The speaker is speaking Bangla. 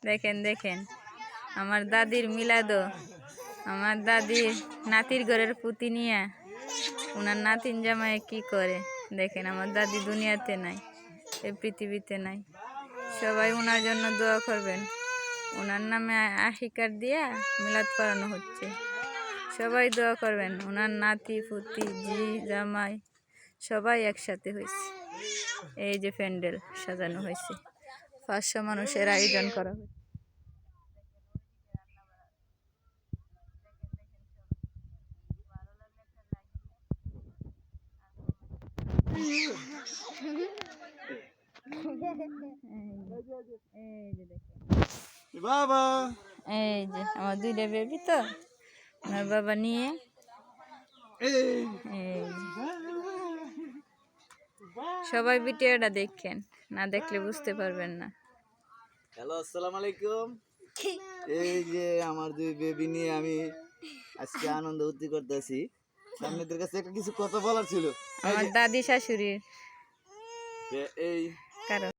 দেখেন দেখেন আমার দাদির মিলাদো, আমার দাদির নাতির ঘরের পুঁতি নিয়ে ওনার নাতিন জামাই কি করে দেখেন। আমার দাদি দুনিয়াতে নাই, এই পৃথিবীতে নাই। সবাই ওনার জন্য দোয়া করবেন। ওনার নামে আশীর্বাদ দিয়া মিলাদ করানো হচ্ছে, সবাই দোয়া করবেন। ওনার নাতি পুতি জি জামাই সবাই একসাথে হয়েছে। এই যে প্যান্ডেল সাজানো হয়েছে, 500 মানুষের আয়োজন করা হয়েছে। বাবা, এই যে আমার 2টা বেবি, তো আমার বাবা নিয়ে সবাই ভিডিওটা দেখেন, না দেখলে বুঝতে পারবেন না। হ্যালো, আসসালামু আলাইকুম। এই যে আমার 2 বেবি নিয়ে আমি আজকে আনন্দ উত্তি করতেছি। আপনাদের কাছে একটা কিছু কথা বলার ছিল। আমার দাদি শাশুড়ির এই কারণ